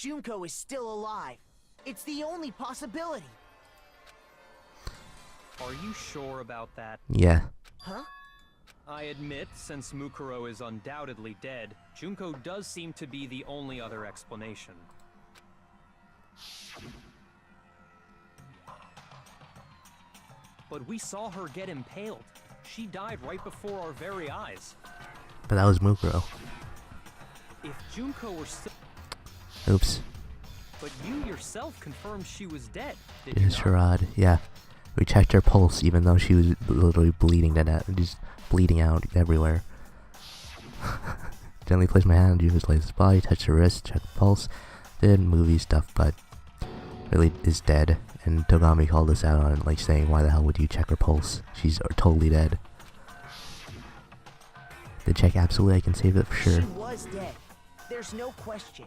Junko is still alive. It's the only possibility. Are you sure about that? Yeah. Huh? I admit, since Mukuro is undoubtedly dead, Junko does seem to be the only other explanation. But we saw her get impaled. She died right before our very eyes. But that was Mukuro. If Junko were still... Oops. But you yourself confirmed she was dead, did It you is not? Sharad, yeah. We checked her pulse even though she was literally bleeding to death, just bleeding out everywhere. Gently placed my hand on Junko's lifeless body, touched her wrist, checked the pulse, did movie stuff, but really is dead. And Togami called us out on it, like saying, why the hell would you check her pulse? She's totally dead. The check, absolutely, I can save it for sure. She was dead. There's no question.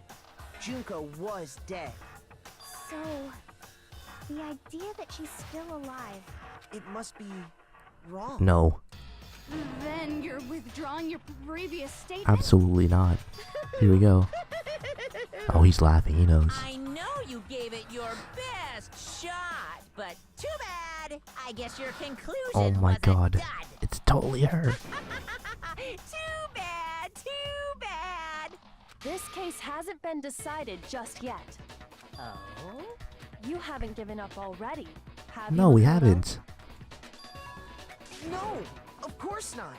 Junko was dead. So, the idea that she's still alive. It must be wrong. No, Then you're withdrawing your previous statement? absolutely not. Here we go. Oh, he's laughing, he knows. I know you gave it your best shot, but too bad. I guess your conclusion Oh my wasn't god. done. It's totally her. Too bad, too bad. This case hasn't been decided just yet. Oh? You haven't given up already, have you? No, we Makoto? haven't. No, of course not.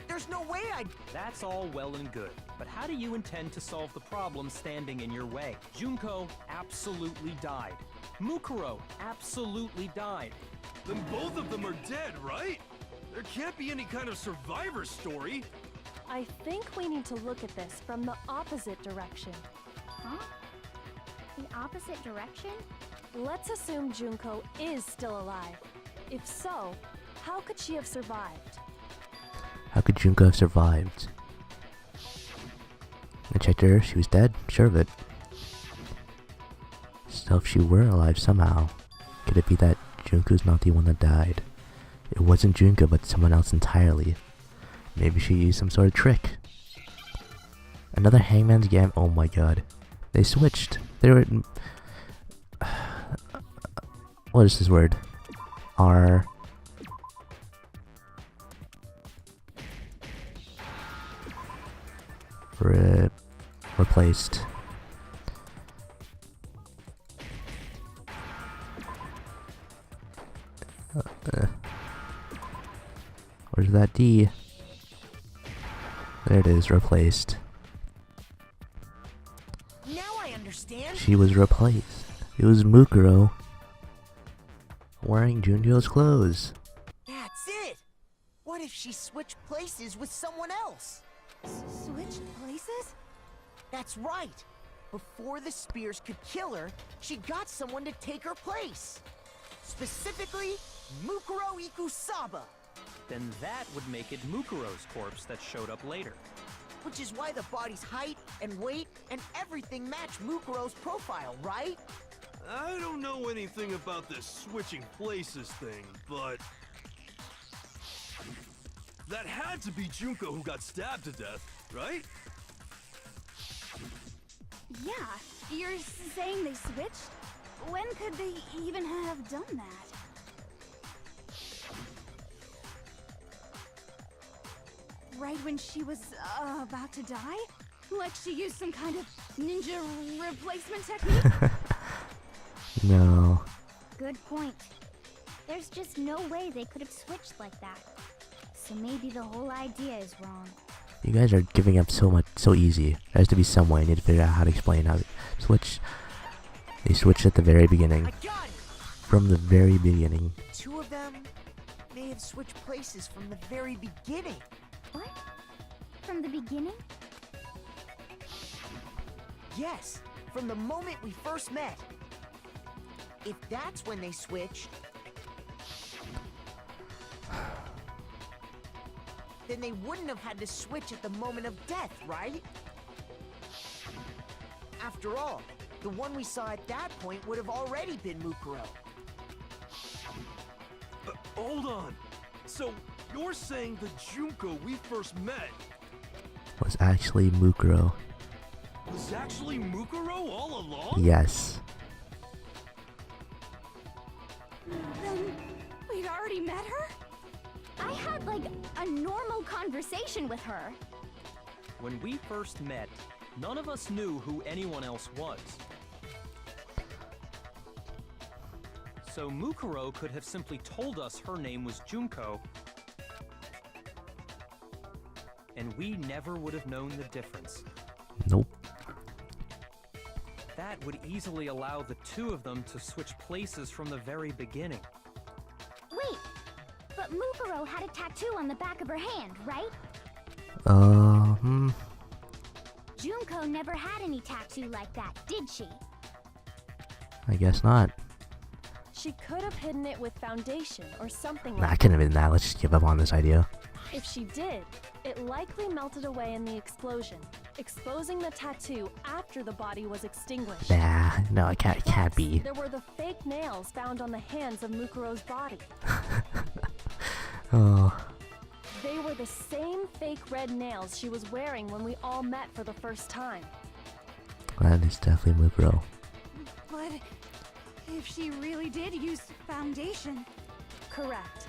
There's no way I'd... That's all well and good, but how do you intend to solve the problem standing in your way? Junko absolutely died. Mukuro absolutely died. Then both of them are dead, right? There can't be any kind of survivor story. I think we need to look at this from the opposite direction. Huh? The opposite direction? Let's assume Junko is still alive. If so, how could she have survived? How could Junko have survived? I checked her, she was dead, sure of it. So if she were alive somehow, could it be that Junko's not the one that died? It wasn't Junko, but someone else entirely. Maybe she used some sort of trick. Another Hangman's Gam. Oh my god. They switched. They were... What is this word? R... Replaced. Where's that D? There it is, replaced. Now I understand. She was replaced. It was Mukuro wearing Junjo's clothes. That's it. What if she switched places with someone else? Switched places? That's right. Before the spears could kill her, she got someone to take her place. Specifically, Mukuro Ikusaba. Then that would make it Mukuro's corpse that showed up later. Which is why the body's height and weight and everything match Mukuro's profile, right? I don't know anything about this switching places thing, but... that had to be Junko who got stabbed to death, right? Yeah, you're saying they switched? When could they even have done that? Right when she was about to die? Like she used some kind of ninja replacement technique? No. Good point. There's just no way they could have switched like that. So maybe the whole idea is wrong. You guys are giving up so much, so easy. There has to be some way. I need to figure out how to explain how to switch. They switched at the very beginning. I got it. From the very beginning. Two of them may have switched places from the very beginning. What? From the beginning? Yes, from the moment we first met. If that's when they switched, then they wouldn't have had to switch at the moment of death, right? After all, the one we saw at that point would have already been Mukuro. Hold on. So, you're saying the Junko we first met... Was actually Mukuro. Was actually Mukuro all along? Yes. Then we'd already met her? I had like a normal conversation with her. When we first met, none of us knew who anyone else was. So Mukuro could have simply told us her name was Junko, and we never would have known the difference. Nope. That would easily allow the two of them to switch places from the very beginning. Wait, but Mukuro had a tattoo on the back of her hand, right? Junko never had any tattoo like that, did she? I guess not. She could have hidden it with foundation or something Nah, like it couldn't have been that. Let's just give up on this idea. If she did, it likely melted away in the explosion, exposing the tattoo after the body was extinguished. Nah, no, it can't Plus, be. There were the fake nails found on the hands of Mukuro's body. Oh, They were the same fake red nails she was wearing when we all met for the first time. that is definitely Mukuro. But if she really did use foundation, Correct.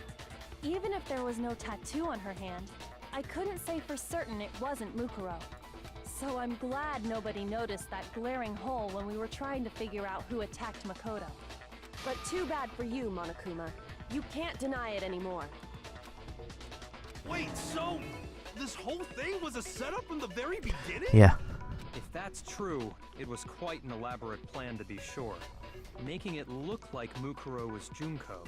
Even if there was no tattoo on her hand, I couldn't say for certain it wasn't Mukuro. So I'm glad nobody noticed that glaring hole when we were trying to figure out who attacked Makoto. But too bad for you, Monokuma. You can't deny it anymore. Wait, so this whole thing was a setup from the very beginning? Yeah. If that's true, it was quite an elaborate plan to be sure, making it look like Mukuro was Junko.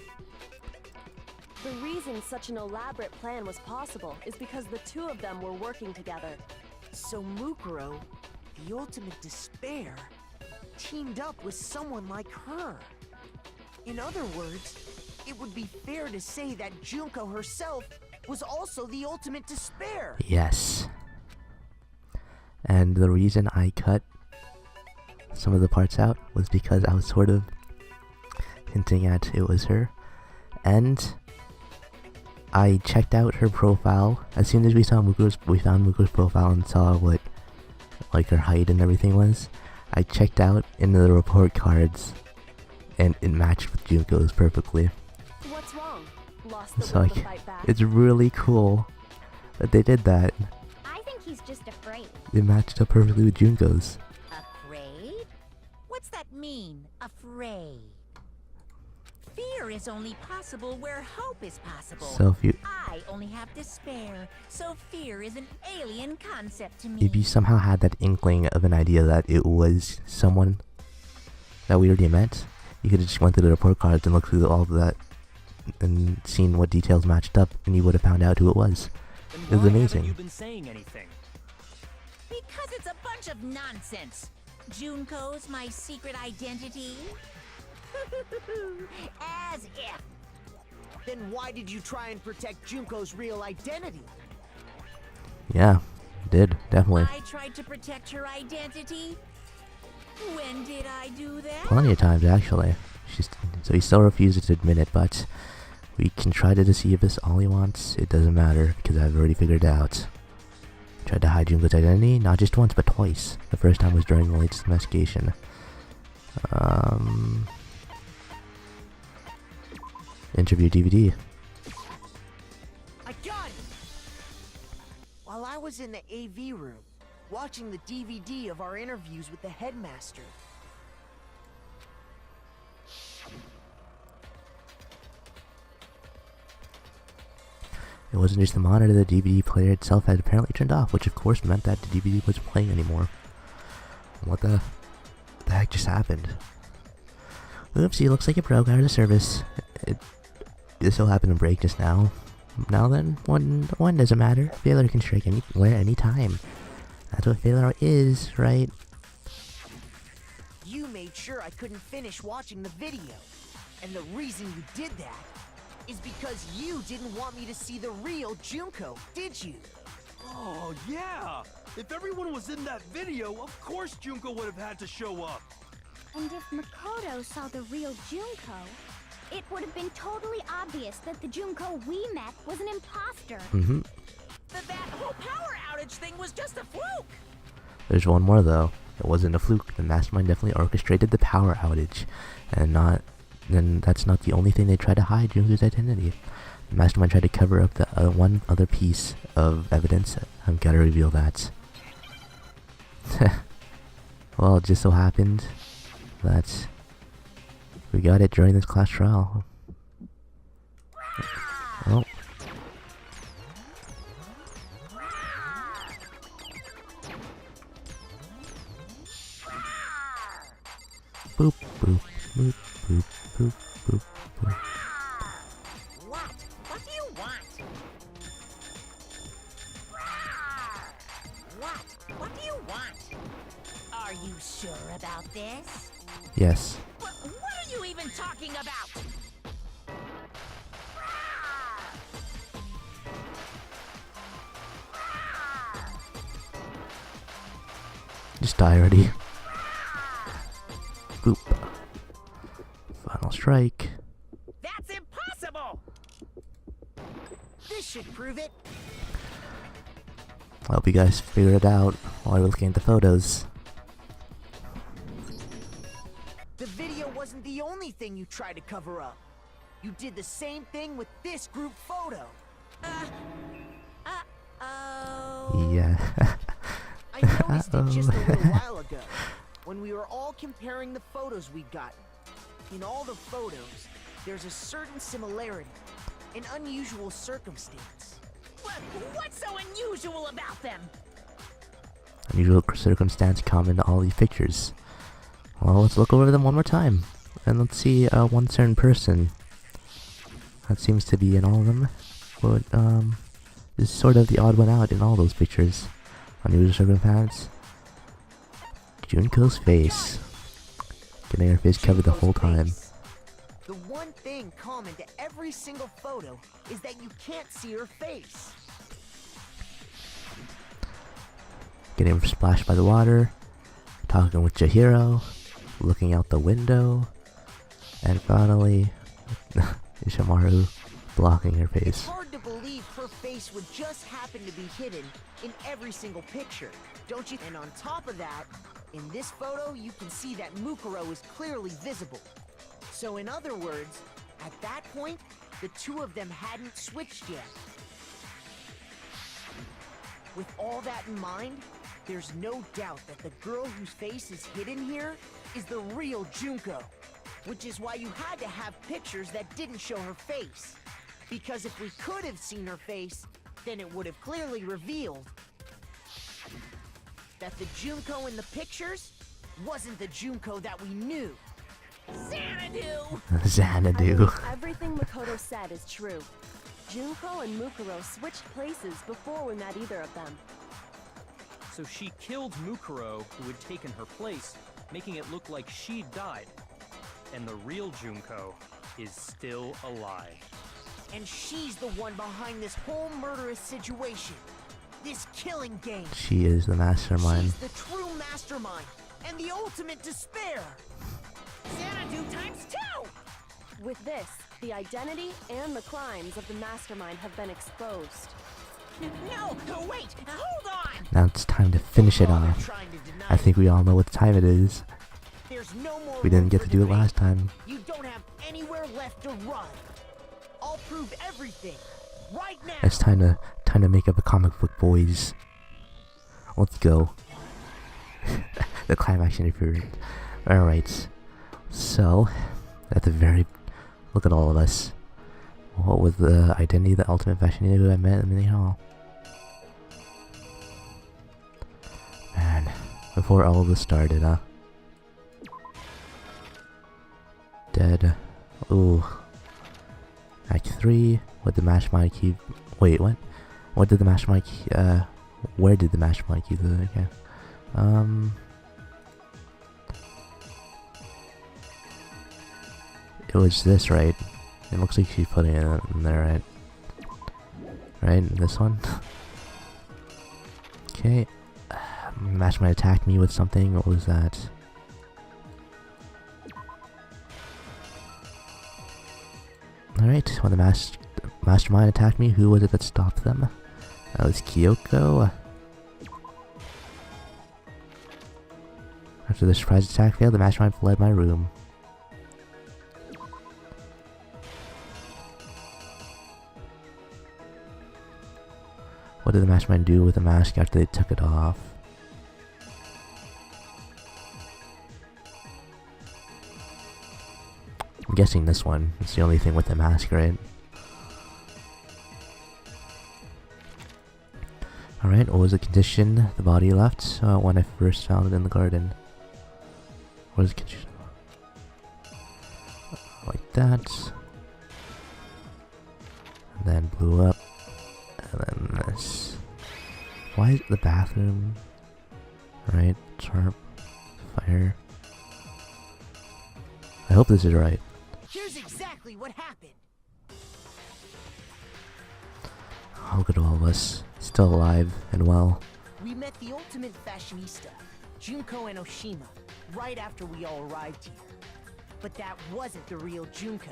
The reason such an elaborate plan was possible is because the two of them were working together. So Mukuro, the ultimate despair, teamed up with someone like her. In other words, it would be fair to say that Junko herself was also the ultimate despair. Yes. And the reason I cut some of the parts out was because I was sort of hinting at it was her. And I checked out her profile as soon as we found Mukuro's profile and saw what like her height and everything was. I checked out into the report cards and it matched with Junko's perfectly. What's wrong? Lost the So will like, to fight back? it's really cool that they did that. I think he's just afraid. It matched up perfectly with Junko's. Afraid? What's that mean, afraid? Fear is only possible where hope is possible. So I only have despair, so fear is an alien concept to me. if you somehow had that inkling of an idea that it was someone that we already met, you could have just went through the report cards and looked through all of that and seen what details matched up, and you would have found out who it was. Then It was why amazing. haven't you been saying anything? Because it's a bunch of nonsense. Junko's my secret identity. As if. Then why did you try and protect Junko's real identity? Yeah, did, definitely. I tried to protect her identity. When did I do that? Plenty of times, actually. So he still refuses to admit it, but we can try to deceive us all he wants. It doesn't matter, because I've already figured it out. Tried to hide Junko's identity, not just once, but twice. The first time was during the latest investigation. Interview DVD. I got it! While I was in the AV room, watching the DVD of our interviews with the headmaster. It wasn't just the monitor, the DVD player itself had apparently turned off, which of course meant that the DVD wasn't playing anymore. What the heck just happened? Oopsie, looks like it broke out of service. This still happened to break just now. Now then, one doesn't matter. Failure can strike anywhere, anytime. That's what failure is, right? You made sure I couldn't finish watching the video. And the reason you did that is because you didn't want me to see the real Junko, did you? Oh, yeah! If everyone was in that video, of course Junko would have had to show up. And if Makoto saw the real Junko, it would have been totally obvious that the Junko we met was an imposter. Mm-hmm. That whole power outage thing was just a fluke. There's one more though. It wasn't a fluke. The mastermind definitely orchestrated the power outage, and that's not the only thing they tried to hide Junko's identity. The mastermind tried to cover up the one other piece of evidence. I've got to reveal that. Well, it just so happened that we got it during this class trial. Oh. Boop, boop, boop, boop, boop, boop, boop. What? What do you want? What do you want? Are you sure about this? Yes. What are you even talking about? Just die already. Boop. Final strike. That's impossible! This should prove it. I hope you guys figured it out while you're looking at the photos. The video wasn't the only thing you tried to cover up. You did the same thing with this group photo. Uh-oh. Yeah. I noticed it just a little while ago, when we were all comparing the photos we'd gotten. In all the photos, there's a certain similarity, an unusual circumstance. What's so unusual about them? Unusual circumstance common to all these pictures. Well, let's look over them one more time. And let's see one certain person that seems to be in all of them, but is sort of the odd one out in all those pictures. Unusual circumstance. Junko's face. Getting her face covered the whole time. The one thing common to every single photo is that you can't see her face. Getting splashed by the water. Talking with Chihiro. Looking out the window. And finally, Ishimaru blocking her It's face. hard to believe her face would just happen to be hidden in every single picture, don't you? And on top of that, in this photo, you can see that Mukuro is clearly visible. So in other words, at that point, the two of them hadn't switched yet. With all that in mind, there's no doubt that the girl whose face is hidden here is the real Junko. Which is why you had to have pictures that didn't show her face. Because if we could have seen her face, then it would have clearly revealed that the Junko in the pictures wasn't the Junko that we knew. Xanadu! Xanadu. Everything Makoto said is true. Junko and Mukuro switched places before we met either of them. So she killed Mukuro, who had taken her place, making it look like she'd died. And the real Junko is still alive. And she's the one behind this whole murderous situation. This killing game. She is the mastermind. She's the true mastermind and the ultimate despair. Xanadu times 2! With this, the identity and the crimes of the mastermind have been exposed. No, wait, hold on! Now it's time to finish it off. Trying to deny I think we all know what time it is. There's no more We didn't room get for to do it debate. last time. You don't have anywhere left to run. I'll prove everything right now. It's time to make up a comic book, boys. Let's go. The climax interference. Alright. So, at the very... Look at all of us. What was the identity of the ultimate fashionista who I met in the hall? Man, before all of this started, huh? Dead. Ooh. Act 3. What did the mastermind keep? Wait, what? What did the mastermind keep? Where did the mastermind keep the? Okay. It was this, right? It looks like she's putting it in there, right? Right? This one? Okay. Mastermind attacked me with something. What was that? Alright, when the mastermind attacked me, who was it that stopped them? That was Kyoko. After the surprise attack failed, the mastermind fled my room. What did the mastermind do with the mask after they took it off? I'm guessing this one. It's the only thing with the mask, right? Alright, what was the condition the body left when I first found it in the garden? What is the condition? Like that. And then blew up. And then this. Why is the bathroom? Right, tarp, fire. I hope this is right. Here's exactly what happened. Oh, look at all of us, still alive and well. We met the ultimate fashionista, Junko and Oshima, right after we all arrived here. But that wasn't the real Junko.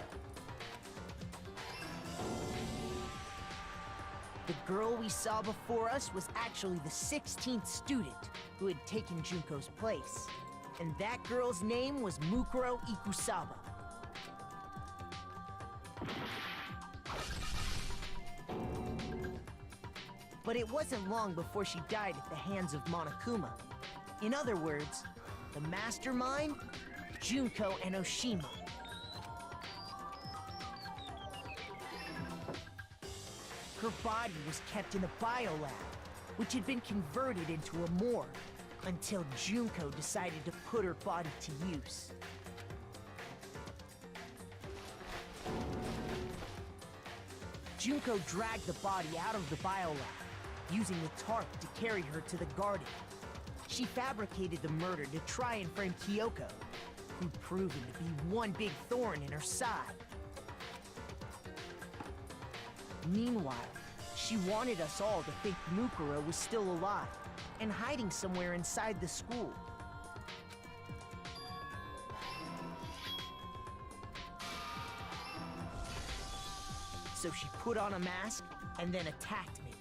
The girl we saw before us was actually the 16th student who had taken Junko's place. And that girl's name was Mukuro Ikusaba. But it wasn't long before she died at the hands of Monokuma. In other words, the mastermind, Junko and Oshima. Her body was kept in a biolab, which had been converted into a morgue, until Junko decided to put her body to use. Junko dragged the body out of the biolab, using the tarp to carry her to the garden. She fabricated the murder to try and frame Kyoko, who'd proven to be one big thorn in her side. Meanwhile, she wanted us all to think Mukuro was still alive and hiding somewhere inside the school. So she put on a mask and then attacked me.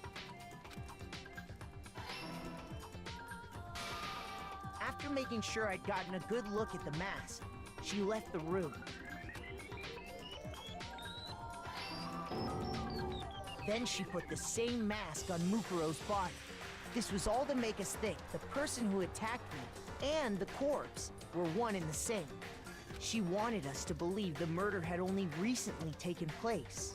After making sure I'd gotten a good look at the mask, she left the room. Then she put the same mask on Mukuro's body. This was all to make us think the person who attacked me and the corpse were one and the same. She wanted us to believe the murder had only recently taken place.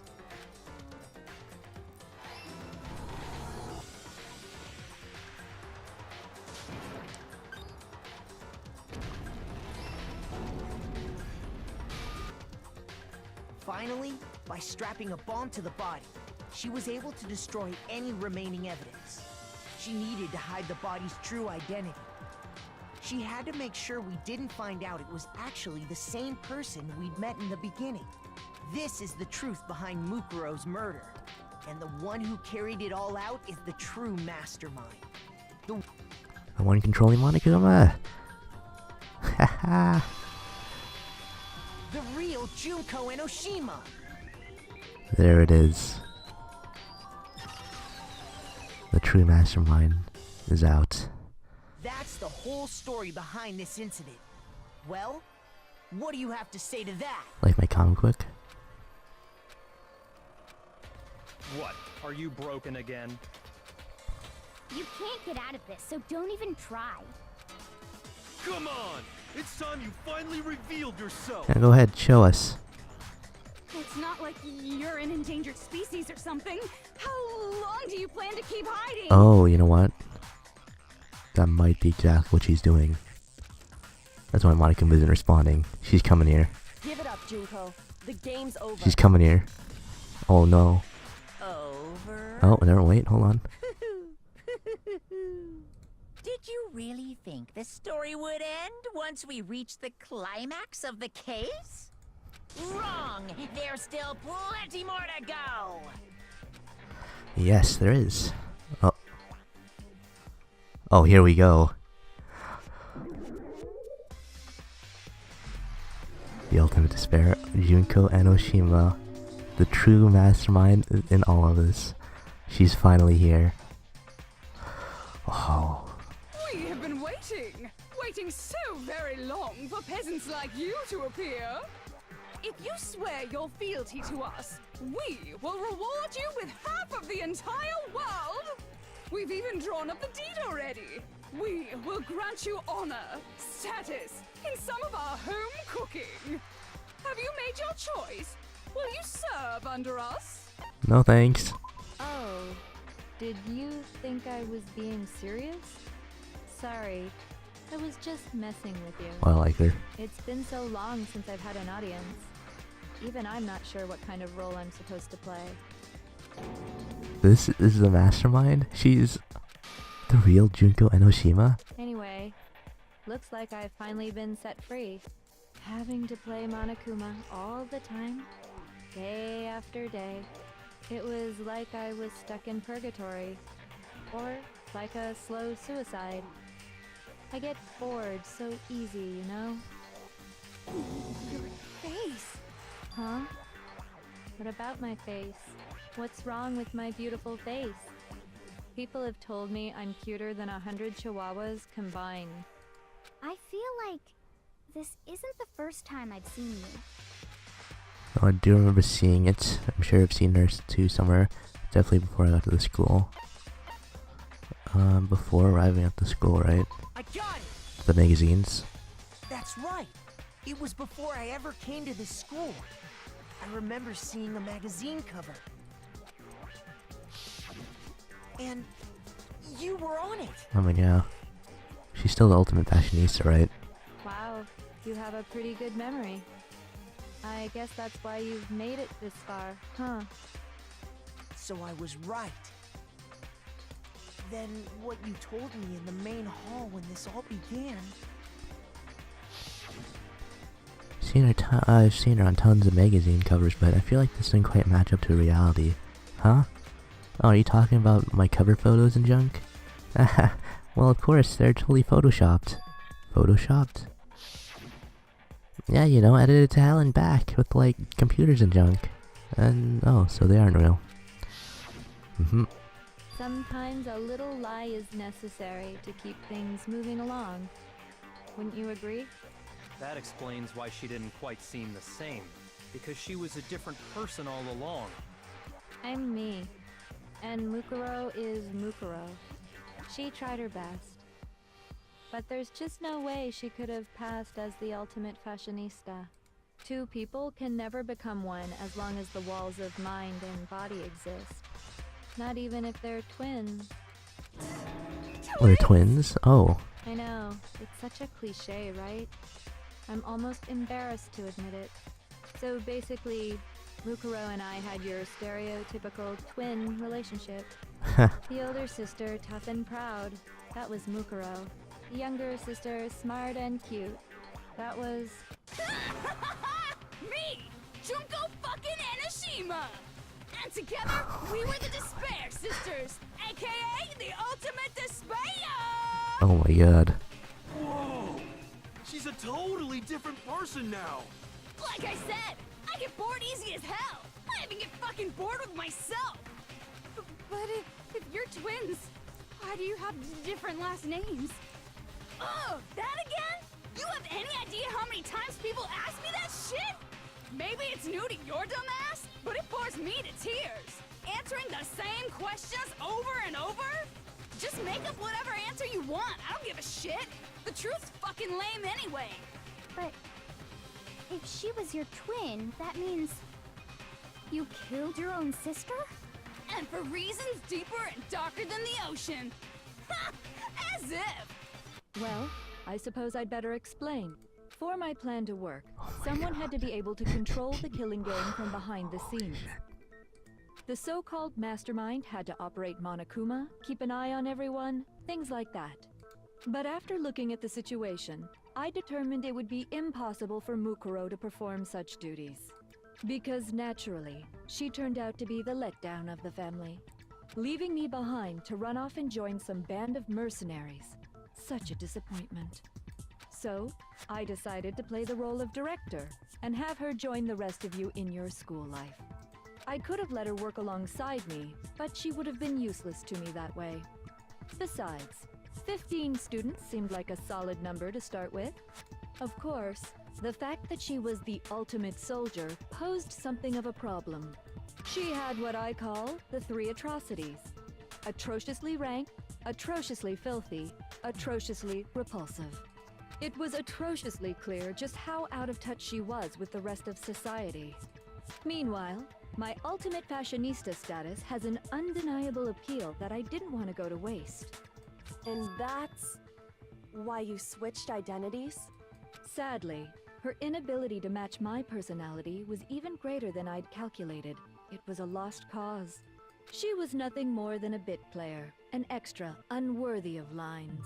Finally, by strapping a bomb to the body, she was able to destroy any remaining evidence. She needed to hide the body's true identity. She had to make sure we didn't find out it was actually the same person we'd met in the beginning. This is the truth behind Mukuro's murder. And the one who carried it all out is the true mastermind. The one controlling Monokuma. Haha. The real Junko and Oshima. There it is. The true mastermind is out. That's the whole story behind this incident. Well, what do you have to say to that? Like my comic book? What? Are you broken again? You can't get out of this, so don't even try. Come on! It's time you finally revealed yourself! Yeah, go ahead, show us. It's not like you're an endangered species or something. How long do you plan to keep hiding? Oh, you know what? That might be exactly what she's doing. That's why Monokuma isn't responding. She's coming here. Give it up, Junko. The game's over. She's coming here. Oh no. Over? Oh, never wait, hold on. Did you really think the story would end once we reached the climax of the case? Wrong! There's still plenty more to go! Yes, there is. Oh. Oh, here we go. The ultimate despair, Junko and Oshima, the true mastermind in all of this. She's finally here. Oh. We have been waiting so peasants like you to appear. If you swear your fealty to us, we will reward you with half of the entire world. We've even drawn up the deed already. We will grant you honor, status, in some of our home cooking. Have you made your choice? Will you serve under us? No thanks. Oh, did you think I was being serious? Sorry, I was just messing with you. Well, I like her. It's been so long since I've had an audience. Even I'm not sure what kind of role I'm supposed to play. This is the mastermind? She's the real Junko Enoshima? Anyway, looks like I've finally been set free. Having to play Monokuma all the time, day after day. It was like I was stuck in purgatory. Or like a slow suicide. I get bored so easy, you know? Your face. Huh? What about my face? What's wrong with my beautiful face? People have told me I'm cuter than 100 chihuahuas combined. I feel like this isn't the first time I've seen you. Oh, I do remember seeing it. I'm sure I've seen her too somewhere. Definitely before I got to the school. Before arriving at the school, right? I got it! The magazines. That's right. It was before I ever came to this school. I remember seeing a magazine cover. And you were on it. Oh my god. She's still the ultimate fashionista, right? Wow, you have a pretty good memory. I guess that's why you've made it this far, huh? So I was right. Then what you told me in the main hall when this all began... I've seen her on tons of magazine covers, but I feel like this didn't quite match up to reality. Huh? Oh, are you talking about my cover photos and junk? Well, of course, they're totally photoshopped. Photoshopped? Yeah, you know, edited to hell and back with, like, computers and junk. And, oh, so they aren't real. Sometimes a little lie is necessary to keep things moving along. Wouldn't you agree? That explains why she didn't quite seem the same. Because she was a different person all along. I'm me. And Mukuro is Mukuro. She tried her best. But there's just no way she could have passed as the ultimate fashionista. Two people can never become one as long as the walls of mind and body exist. Not even if they're twins. They're twins? Oh. I know, it's such a cliche, right? I'm almost embarrassed to admit it. So basically, Mukuro and I had your stereotypical twin relationship. The older sister, tough and proud. That was Mukuro. The younger sister, smart and cute. That was... Me! Junko fucking Enoshima! And together, we were the Despair Sisters, aka the Ultimate Despair! Oh my god. Whoa! She's a totally different person now! Like I said, I get bored easy as hell! I even get fucking bored with myself! But if you're twins, why do you have different last names? Oh, that again? You have any idea how many times people ask me that shit? Maybe it's new to your dumb ass, but it bores me to tears. Answering the same questions over and over? Just make up whatever answer you want. I don't give a shit. The truth's fucking lame anyway. But if she was your twin, that means you killed your own sister? And for reasons deeper and darker than the ocean. Ha! As if! Well, I suppose I'd better explain. For my plan to work, someone had to be able to control the killing game from behind the scenes. The so-called mastermind had to operate Monokuma, keep an eye on everyone, things like that. But after looking at the situation, I determined it would be impossible for Mukuro to perform such duties. Because naturally, she turned out to be the letdown of the family, leaving me behind to run off and join some band of mercenaries. Such a disappointment. So, I decided to play the role of director and have her join the rest of you in your school life. I could have let her work alongside me, but she would have been useless to me that way. Besides, 15 students seemed like a solid number to start with. Of course, the fact that she was the ultimate soldier posed something of a problem. She had what I call the three atrocities: atrociously rank, atrociously filthy, atrociously repulsive. It was atrociously clear just how out of touch she was with the rest of society. Meanwhile, my ultimate fashionista status has an undeniable appeal that I didn't want to go to waste. And that's why you switched identities? Sadly, her inability to match my personality was even greater than I'd calculated. It was a lost cause. She was nothing more than a bit player, an extra unworthy of lines.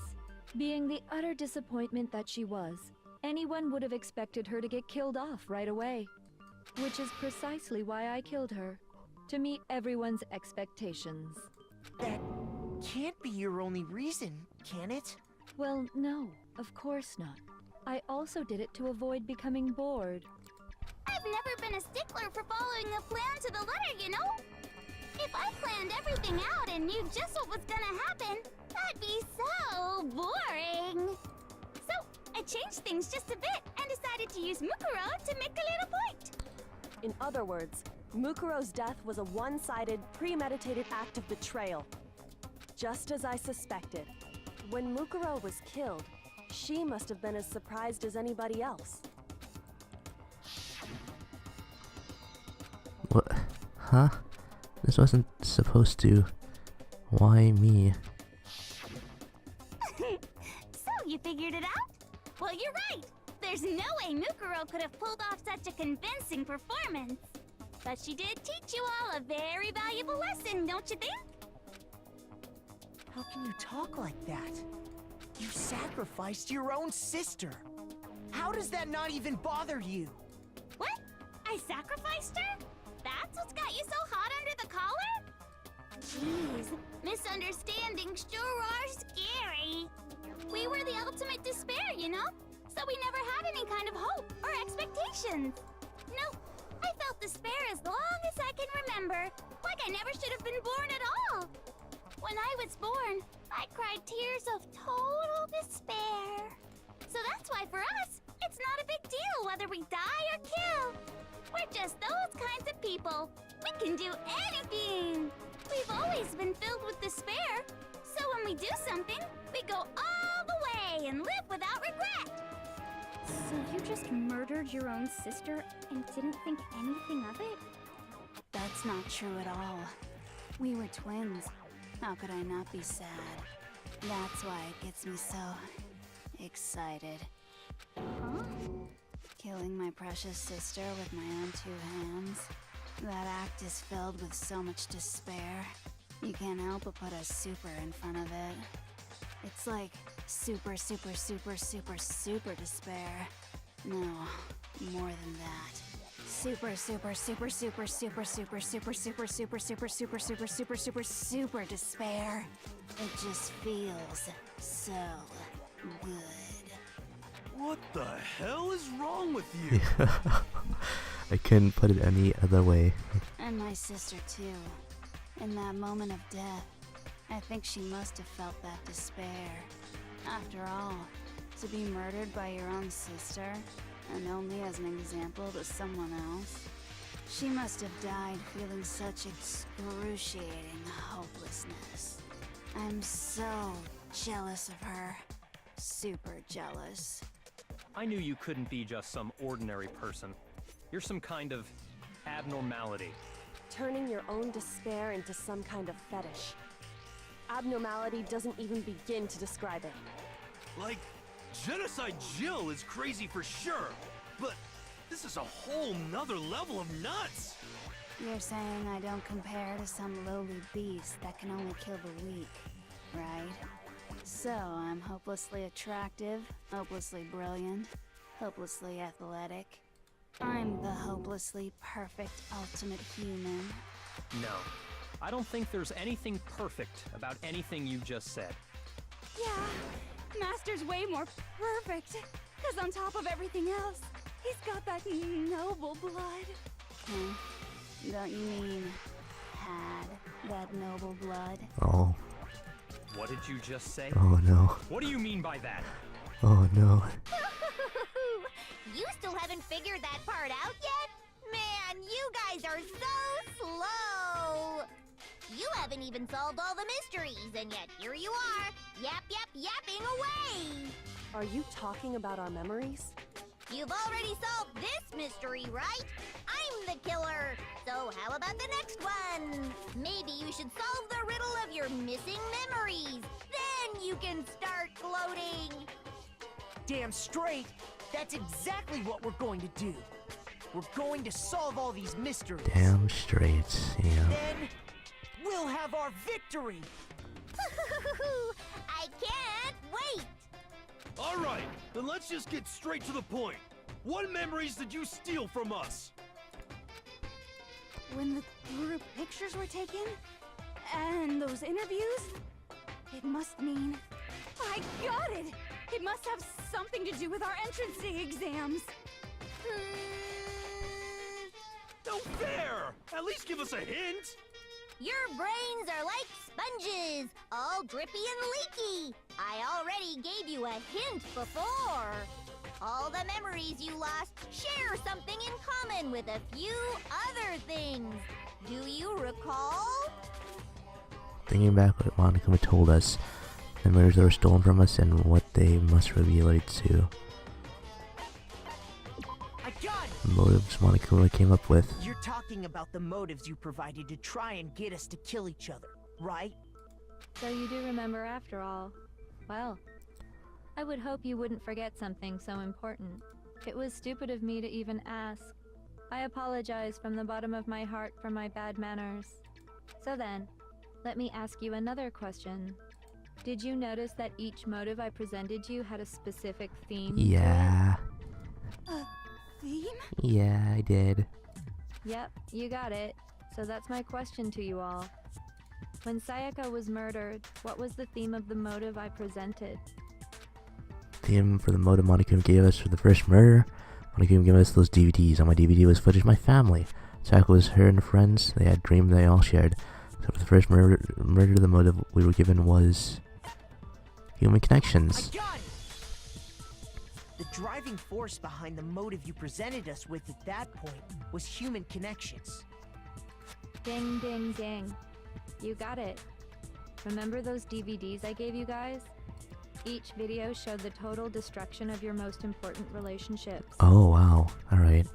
Being the utter disappointment that she was, anyone would have expected her to get killed off right away. Which is precisely why I killed her, to meet everyone's expectations. That can't be your only reason, can it? Well, no, of course not. I also did it to avoid becoming bored. I've never been a stickler for following a plan to the letter, you know? If I planned everything out and knew just what was gonna happen, that'd be so boring. So, I changed things just a bit and decided to use Mukuro to make a little point. In other words, Mukuro's death was a one-sided, premeditated act of betrayal. Just as I suspected. When Mukuro was killed, she must have been as surprised as anybody else. What? Huh? This wasn't supposed to... Why me? So, you figured it out? Well, you're right! There's no way Mukuro could have pulled off such a convincing performance. But she did teach you all a very valuable lesson, don't you think? How can you talk like that? You sacrificed your own sister. How does that not even bother you? What? I sacrificed her? That's what's got you so hot under the collar? Jeez, misunderstandings sure are scary. We were the ultimate despair, you know? So we never had any kind of hope or expectations. Nope, I felt despair as long as I can remember. Like I never should have been born at all. When I was born, I cried tears of total despair. So that's why for us, it's not a big deal whether we die or kill. We're just those kinds of people. We can do anything. We've always been filled with despair. So when we do something, we go all the way and live without regret. So you just murdered your own sister and didn't think anything of it? That's not true at all. We were twins. How could I not be sad? That's why it gets me so excited. Huh? Killing my precious sister with my own two hands. That act is filled with so much despair. You can't help but put a super in front of it. It's like super, super, super, super, super despair. No, more than that. Super, super, super, super, super, super, super, super, super, super, super, super, super, super, super despair. It just feels so good. What the hell is wrong with you? I couldn't put it any other way. And my sister too. In that moment of death, I think she must have felt that despair. After all, to be murdered by your own sister, and only as an example to someone else, she must have died feeling such excruciating hopelessness. I'm so jealous of her. Super jealous. I knew you couldn't be just some ordinary person. You're some kind of abnormality. Turning your own despair into some kind of fetish. Abnormality doesn't even begin to describe it. Like, Genocide Jill is crazy for sure, but this is a whole nother level of nuts! You're saying I don't compare to some lowly beast that can only kill the weak, right? So I'm hopelessly attractive, hopelessly brilliant, hopelessly athletic. I'm the hopelessly perfect ultimate human. No, I don't think there's anything perfect about anything you just said. Yeah, Master's way more perfect. Because on top of everything else, he's got that noble blood. Huh? Don't you mean had that noble blood? Oh. What did you just say? Oh no. What do you mean by that? Oh no. You still haven't figured that part out yet? Man, you guys are so slow! You haven't even solved all the mysteries, and yet here you are, yapping away! Are you talking about our memories? You've already solved this mystery, right? I'm the killer! So how about the next one? Maybe you should solve the riddle of your missing memories. Then you can start gloating! Damn straight, that's exactly what we're going to do. We're going to solve all these mysteries. Damn straight, yeah. Then we'll have our victory. I can't wait! Alright, then let's just get straight to the point. What memories did you steal from us? When the group pictures were taken, and those interviews, it must mean... I got it! It must have something to do with our entrance exams. No fair! At least give us a hint! Your brains are like sponges, all drippy and leaky. I already gave you a hint before. All the memories you lost share something in common with a few other things. Do you recall? Thinking back what Monica told us, the memories that were stolen from us and what they must relate to. I got it! The motives Monica came up with. You're talking about the motives you provided to try and get us to kill each other, right? So you do remember after all. Well, I would hope you wouldn't forget something so important. It was stupid of me to even ask. I apologize from the bottom of my heart for my bad manners. So then, let me ask you another question. Did you notice that each motive I presented you had a specific theme? Yeah. Theme? Yeah, I did. Yep, you got it. So that's my question to you all. When Sayaka was murdered, what was the theme of the motive I presented? Theme for the motive Monica gave us for the first murder. Monica gave us those DVDs. On my DVD was footage of my family. Sayaka was her and friends. They had dreams they all shared. So for the first murder, the motive we were given was human connections. I got it! The driving force behind the motive you presented us with at that point was human connections. Ding, ding, ding. You got it. Remember those DVDs I gave you guys? Each video showed the total destruction of your most important relationships. Oh, wow. Alright.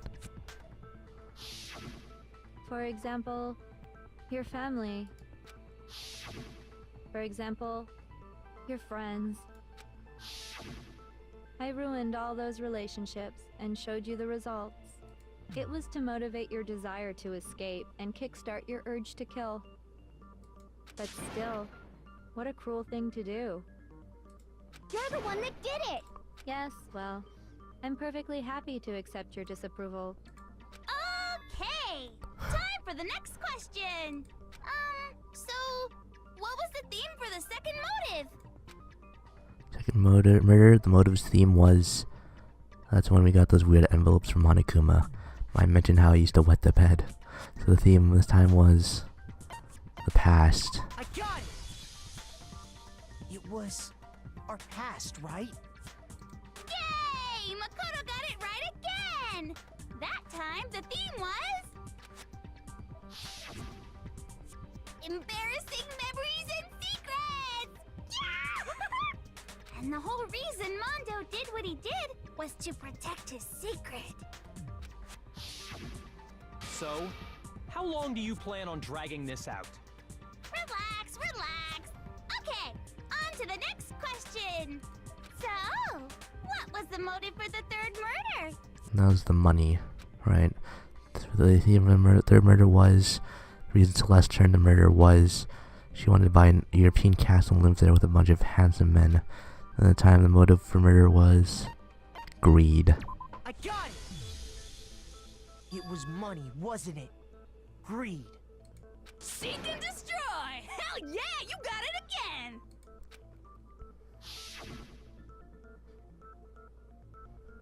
For example, your family. For example, your friends. I ruined all those relationships and showed you the results. It was to motivate your desire to escape and kickstart your urge to kill. But still, what a cruel thing to do. You're the one that did it! Yes, well, I'm perfectly happy to accept your disapproval. Okay! Time for the next question! So, what was the theme for the second motive? Second murder, the motive's theme was... That's when we got those weird envelopes from Monokuma. I mentioned how I used to wet the bed. So the theme this time was... the past. I got it! It was our past, right? Yay! Makoto got it right again! That time, the theme was... embarrassing memories and secrets! Yeah! And the whole reason Mondo did what he did was to protect his secret. So, how long do you plan on dragging this out? Relax, relax. Okay, on to the next question. So, what was the motive for the third murder? That was the money, right? The theme of the third murder was... The reason Celeste turned to murder was... she wanted to buy a European castle and live there with a bunch of handsome men. And at the time, the motive for murder was... greed. I got it! It was money, wasn't it? Greed. Seek and destroy! Hell yeah, you got it again!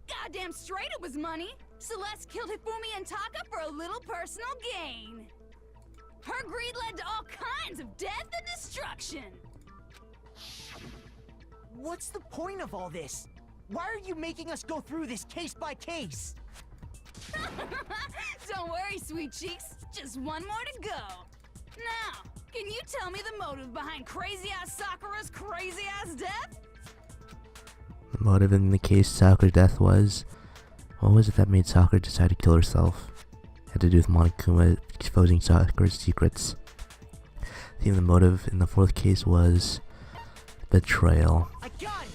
Goddamn straight it was money! Celeste killed Hifumi and Taka for a little personal gain. Her greed led to all kinds of death and destruction. What's the point of all this? Why are you making us go through this case by case? Don't worry, sweet cheeks. Just one more to go. Now, can you tell me the motive behind crazy-ass Sakura's crazy-ass death? The motive in the case Sakura's death was... What was it that made Sakura decide to kill herself? It had to do with Monokuma exposing Sakura's secrets. I think the motive in the fourth case was... betrayal. I got it!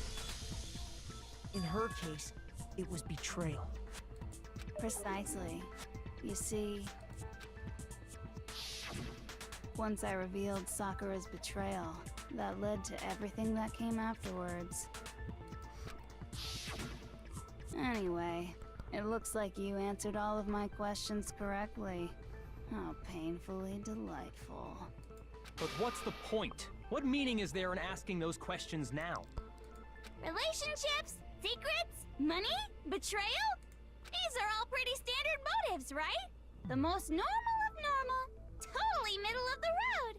In her case, it was betrayal. Precisely. You see, once I revealed Sakura's betrayal, that led to everything that came afterwards. Anyway, it looks like you answered all of my questions correctly. How painfully delightful. But what's the point? What meaning is there in asking those questions now? Relationships? Secrets? Money? Betrayal? These are all pretty standard motives, right? The most normal of normal. Totally middle of the road.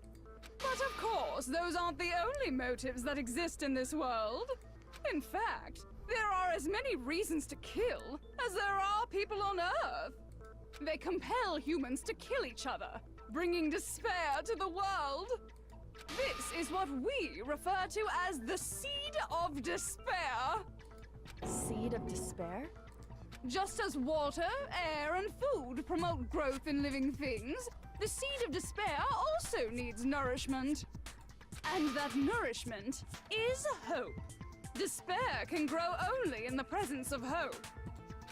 But of course, those aren't the only motives that exist in this world. In fact, there are as many reasons to kill as there are people on Earth. They compel humans to kill each other, bringing despair to the world. This is what we refer to as the seed of despair. Seed of despair? Just as water, air, and food promote growth in living things, the seed of despair also needs nourishment. And that nourishment is hope. Despair can grow only in the presence of hope.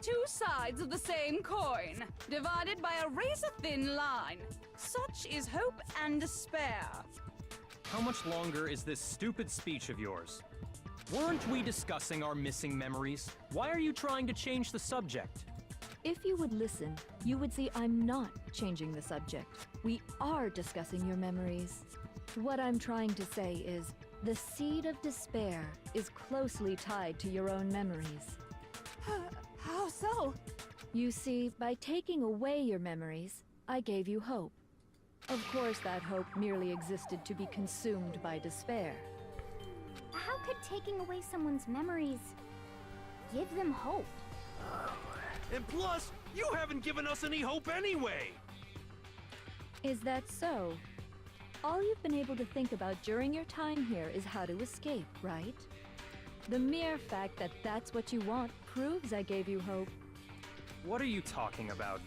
Two sides of the same coin, divided by a razor-thin line. Such is hope and despair. How much longer is this stupid speech of yours? Weren't we discussing our missing memories? Why are you trying to change the subject? If you would listen, you would see I'm not changing the subject. We are discussing your memories. What I'm trying to say is, the seed of despair is closely tied to your own memories. How so? You see, by taking away your memories, I gave you hope. Of course, that hope merely existed to be consumed by despair. How could taking away someone's memories give them hope? And plus, you haven't given us any hope anyway! Is that so? All you've been able to think about during your time here is how to escape, right? The mere fact that that's what you want proves I gave you hope. What are you talking about?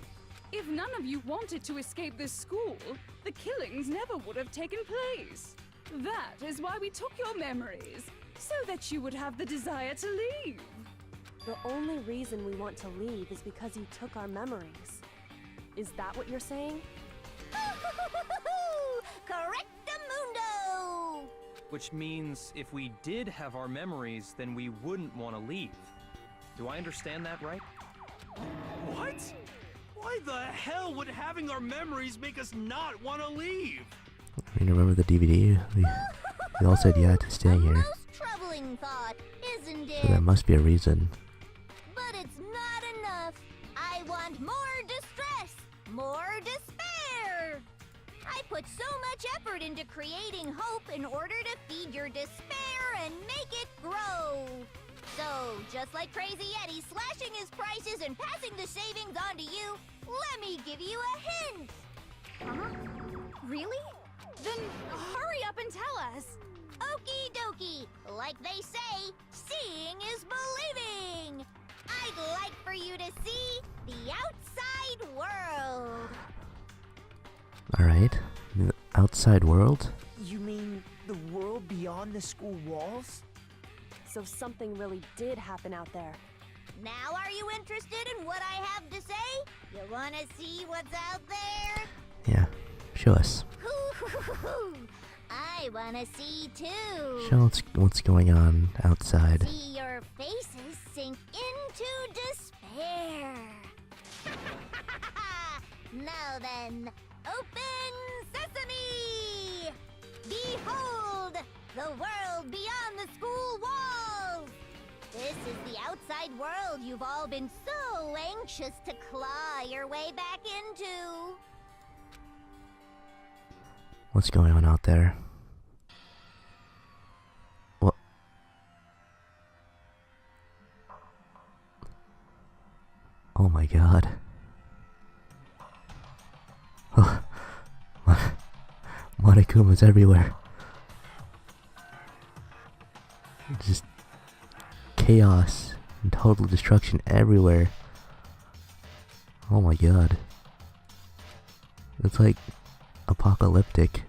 If none of you wanted to escape this school, the killings never would have taken place. That is why we took your memories, so that you would have the desire to leave. The only reason we want to leave is because you took our memories. Is that what you're saying? Correctamundo! Which means if we did have our memories, then we wouldn't want to leave. Do I understand that right? What? Why the hell would having our memories make us not want to leave? I mean, remember the DVD? We all said yeah to staying here. Most troubling thought, isn't it? So there must be a reason. But it's not enough. I want more distress, more despair. I put so much effort into creating hope in order to feed your despair and make it grow. So, just like Crazy Eddie slashing his prices and passing the savings on to you, let me give you a hint. Huh? Really? Then hurry up and tell us. Okie dokie. Like they say, seeing is believing. I'd like for you to see the outside world. Alright. The outside world? You mean the world beyond the school walls? So something really did happen out there. Now are you interested in what I have to say? You wanna see what's out there? Yeah. Show us. I wanna see too. Show us what's going on outside. See your faces sink into despair. Now then, open sesame! Behold, the world beyond the school walls! This is the outside world you've all been so anxious to claw your way back into. What's going on out there? What? my god. Oh, Monokuma's everywhere. Just chaos and total destruction everywhere. Oh my god. It's like apocalyptic.